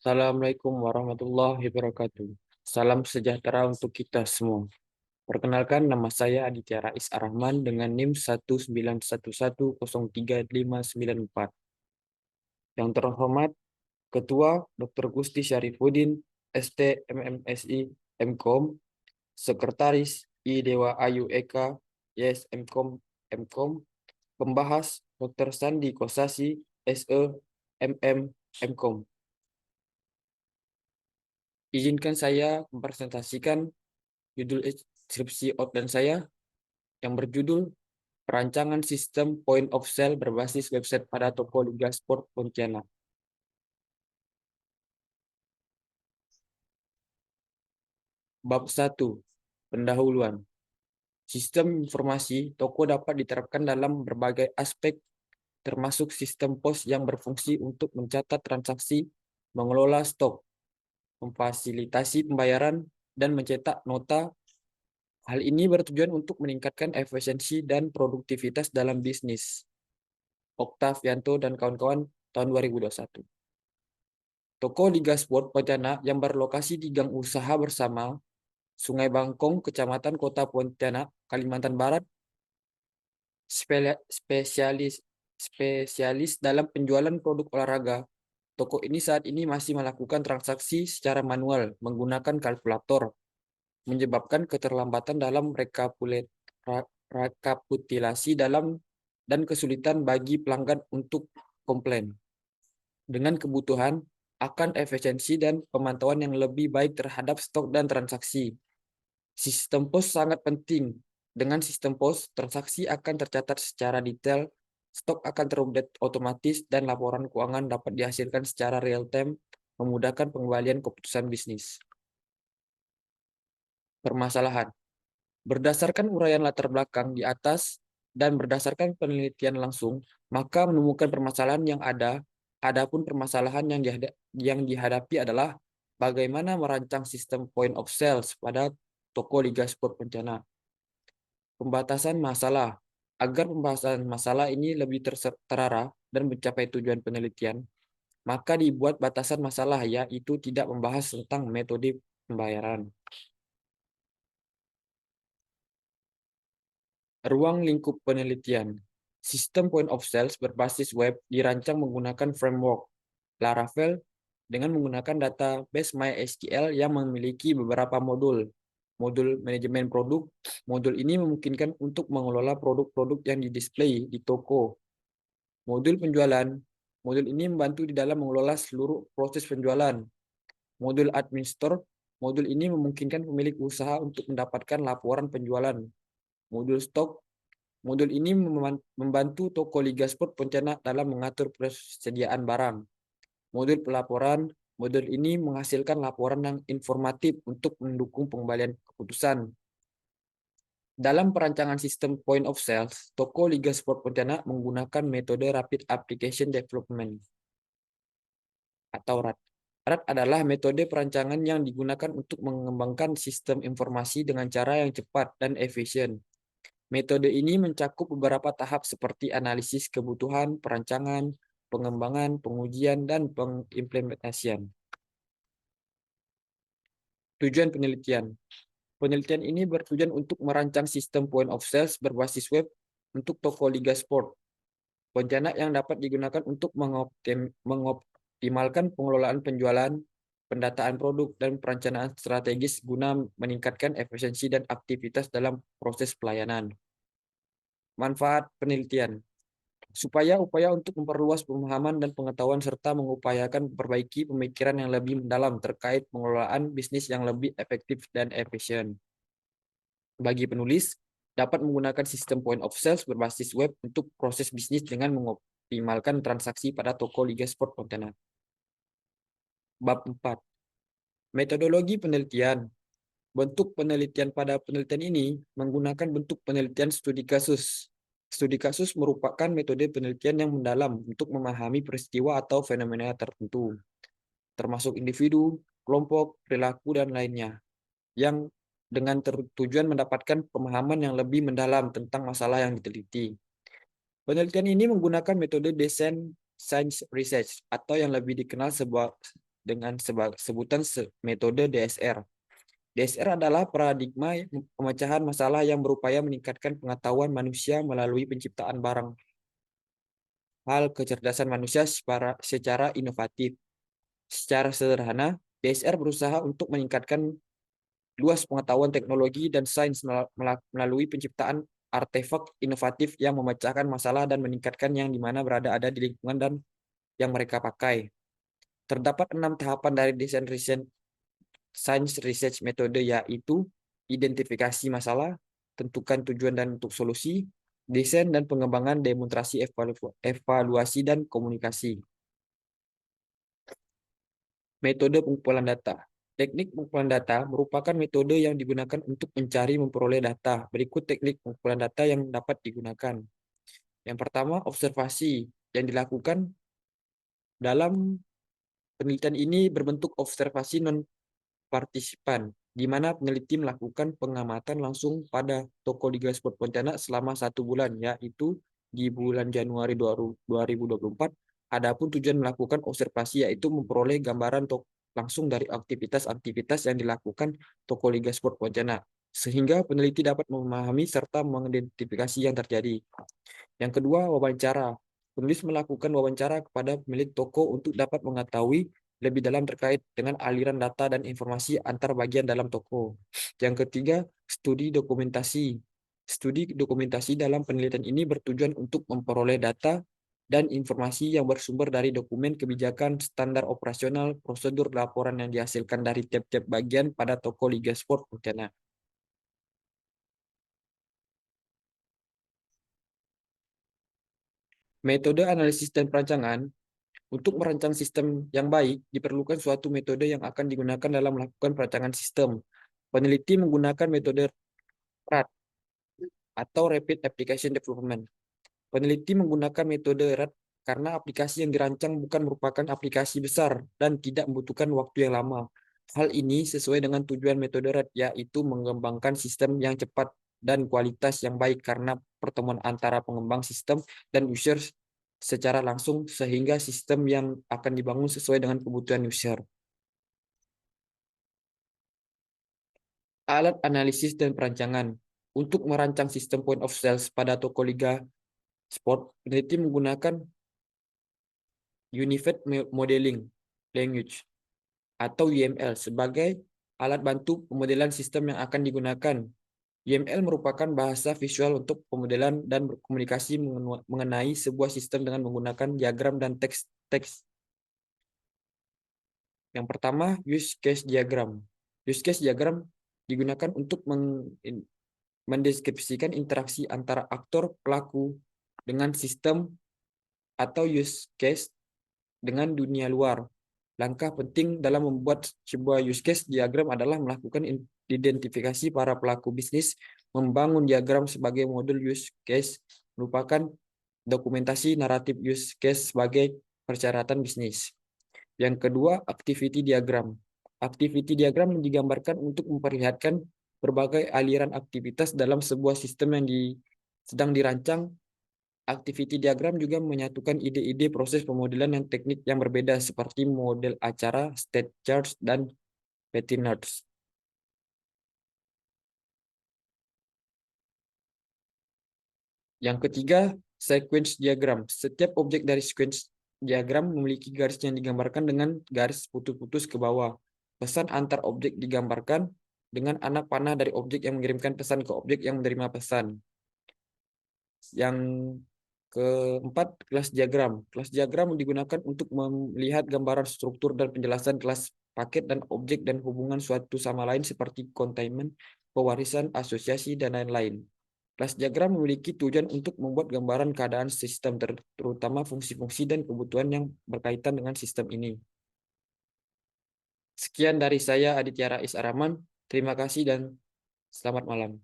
Assalamualaikum warahmatullahi wabarakatuh. Salam sejahtera untuk kita semua. Perkenalkan, nama saya Aditya Rais Arrahman dengan NIM 191103594. Yang terhormat Ketua Dr. Gusti Syarifuddin, ST MMSI MKOM, Sekretaris I Dewa Ayu Eka, YS MKOM MKOM, Pembahas Dr. Sandi Kosasi, SE MM MKOM. Izinkan saya mempresentasikan judul skripsi outline saya yang berjudul Perancangan Sistem Point of Sale berbasis website pada toko Liga Sport Pontianak. Bab 1. Pendahuluan. Sistem informasi toko dapat diterapkan dalam berbagai aspek, termasuk sistem pos yang berfungsi untuk mencatat transaksi, mengelola stok, memfasilitasi pembayaran, dan mencetak nota. Hal ini bertujuan untuk meningkatkan efisiensi dan produktivitas dalam bisnis. Oktavianto dan kawan-kawan, tahun 2021. Toko Liga Sport Pontianak yang berlokasi di Gang Usaha Bersama, Sungai Bangkong, Kecamatan Kota Pontianak, Kalimantan Barat, spesialis spesialis dalam penjualan produk olahraga. Toko ini saat ini masih melakukan transaksi secara manual menggunakan kalkulator, menyebabkan keterlambatan dalam rekapitulasi dan kesulitan bagi pelanggan untuk komplain. Dengan kebutuhan akan efisiensi dan pemantauan yang lebih baik terhadap stok dan transaksi. Sistem pos sangat penting. Dengan sistem pos, transaksi akan tercatat secara detail, stok akan terupdate otomatis, dan laporan keuangan dapat dihasilkan secara real-time, memudahkan pengembalian keputusan bisnis. Permasalahan. Berdasarkan uraian latar belakang di atas dan berdasarkan penelitian langsung, maka menemukan permasalahan yang ada. Adapun permasalahan yang dihadapi adalah bagaimana merancang sistem point of sales pada toko Liga Sport Pontianak. Pembatasan masalah. Agar pembahasan masalah ini lebih terarah dan mencapai tujuan penelitian, maka dibuat batasan masalah, yaitu tidak membahas tentang metode pembayaran. Ruang lingkup penelitian. Sistem point of sales berbasis web dirancang menggunakan framework Laravel dengan menggunakan database MySQL yang memiliki beberapa modul. Modul manajemen produk. Modul ini memungkinkan untuk mengelola produk-produk yang didisplay di toko. Modul penjualan. Modul ini membantu di dalam mengelola seluruh proses penjualan. Modul administrator. Modul ini memungkinkan pemilik usaha untuk mendapatkan laporan penjualan. Modul stok. Modul ini membantu toko Liga Sport Pontianak dalam mengatur persediaan barang. Modul pelaporan. Modul ini menghasilkan laporan yang informatif untuk mendukung pengembalian keputusan. Dalam perancangan sistem point of sales, toko Liga Sport Pontianak menggunakan metode Rapid Application Development atau RAD. RAD adalah metode perancangan yang digunakan untuk mengembangkan sistem informasi dengan cara yang cepat dan efisien. Metode ini mencakup beberapa tahap seperti analisis kebutuhan, perancangan, pengembangan, pengujian, dan pengimplementasian. Tujuan penelitian. Penelitian ini bertujuan untuk merancang sistem point of sales berbasis web untuk toko Liga Sport Pontianak yang dapat digunakan untuk mengoptimalkan pengelolaan penjualan, pendataan produk, dan perencanaan strategis guna meningkatkan efisiensi dan aktivitas dalam proses pelayanan. Manfaat penelitian. Supaya upaya untuk memperluas pemahaman dan pengetahuan serta mengupayakan memperbaiki pemikiran yang lebih mendalam terkait pengelolaan bisnis yang lebih efektif dan efisien. Bagi penulis, dapat menggunakan sistem point of sales berbasis web untuk proses bisnis dengan mengoptimalkan transaksi pada toko Liga Sport Pontianak. Bab 4. Metodologi penelitian. Bentuk penelitian pada penelitian ini menggunakan bentuk penelitian studi kasus. Studi kasus merupakan metode penelitian yang mendalam untuk memahami peristiwa atau fenomena tertentu, termasuk individu, kelompok, perilaku, dan lainnya, yang dengan tujuan mendapatkan pemahaman yang lebih mendalam tentang masalah yang diteliti. Penelitian ini menggunakan metode design science research atau yang lebih dikenal dengan sebutan metode DSR. DSR adalah paradigma pemecahan masalah yang berupaya meningkatkan pengetahuan manusia melalui penciptaan barang hal kecerdasan manusia secara inovatif. Secara sederhana, DSR berusaha untuk meningkatkan luas pengetahuan teknologi dan sains melalui penciptaan artefak inovatif yang memecahkan masalah dan meningkatkan yang dimana berada ada di lingkungan dan yang mereka pakai. Terdapat 6 tahapan dari desain riset science research metode, yaitu identifikasi masalah, tentukan tujuan dan untuk solusi, desain dan pengembangan, demonstrasi, evaluasi, dan komunikasi. Metode pengumpulan data. Teknik pengumpulan data merupakan metode yang digunakan untuk mencari memperoleh data. Berikut teknik pengumpulan data yang dapat digunakan. Yang pertama, observasi yang dilakukan dalam penelitian ini berbentuk observasi non-partisipan, di mana peneliti melakukan pengamatan langsung pada toko Liga Sport Pontianak selama 1 bulan, yaitu di bulan Januari 2024. Adapun tujuan melakukan observasi yaitu memperoleh gambaran langsung dari aktivitas-aktivitas yang dilakukan toko Liga Sport Pontianak, sehingga peneliti dapat memahami serta mengidentifikasi yang terjadi. Yang kedua, wawancara. Penulis melakukan wawancara kepada pemilik toko untuk dapat mengetahui lebih dalam terkait dengan aliran data dan informasi antar bagian dalam toko. Yang ketiga, studi dokumentasi. Studi dokumentasi dalam penelitian ini bertujuan untuk memperoleh data dan informasi yang bersumber dari dokumen kebijakan, standar operasional, prosedur laporan yang dihasilkan dari tiap-tiap bagian pada toko Liga Sport Pontianak. Metode analisis dan perancangan. Untuk merancang sistem yang baik, diperlukan suatu metode yang akan digunakan dalam melakukan perancangan sistem. Peneliti menggunakan metode RAD atau Rapid Application Development. Peneliti menggunakan metode RAD karena aplikasi yang dirancang bukan merupakan aplikasi besar dan tidak membutuhkan waktu yang lama. Hal ini sesuai dengan tujuan metode RAD, yaitu mengembangkan sistem yang cepat dan kualitas yang baik karena pertemuan antara pengembang sistem dan user secara langsung, sehingga sistem yang akan dibangun sesuai dengan kebutuhan user. Alat analisis dan perancangan. Untuk merancang sistem point of sales pada toko Liga Sport, peneliti menggunakan Unified Modeling Language atau UML sebagai alat bantu pemodelan sistem yang akan digunakan. UML merupakan bahasa visual untuk pemodelan dan berkomunikasi mengenai sebuah sistem dengan menggunakan diagram dan teks. Yang pertama, use case diagram. Use case diagram digunakan untuk mendeskripsikan interaksi antara aktor pelaku dengan sistem atau use case dengan dunia luar. Langkah penting dalam membuat sebuah use case diagram adalah melakukan identifikasi para pelaku bisnis. Membangun diagram sebagai modul use case merupakan dokumentasi naratif use case sebagai persyaratan bisnis. Yang kedua, activity diagram. Activity diagram digambarkan untuk memperlihatkan berbagai aliran aktivitas dalam sebuah sistem yang sedang dirancang. Activity diagram juga menyatukan ide-ide proses pemodelan yang teknik yang berbeda seperti model acara, state charts, dan patterns. Yang ketiga, sequence diagram. Setiap objek dari sequence diagram memiliki garis yang digambarkan dengan garis putus-putus ke bawah. Pesan antar objek digambarkan dengan anak panah dari objek yang mengirimkan pesan ke objek yang menerima pesan. Yang keempat, kelas diagram. Kelas diagram digunakan untuk melihat gambaran struktur dan penjelasan kelas paket dan objek dan hubungan suatu sama lain seperti containment, pewarisan, asosiasi, dan lain-lain. Kelas diagram memiliki tujuan untuk membuat gambaran keadaan sistem, terutama fungsi-fungsi dan kebutuhan yang berkaitan dengan sistem ini. Sekian dari saya, Aditya Rais Araman. Terima kasih dan selamat malam.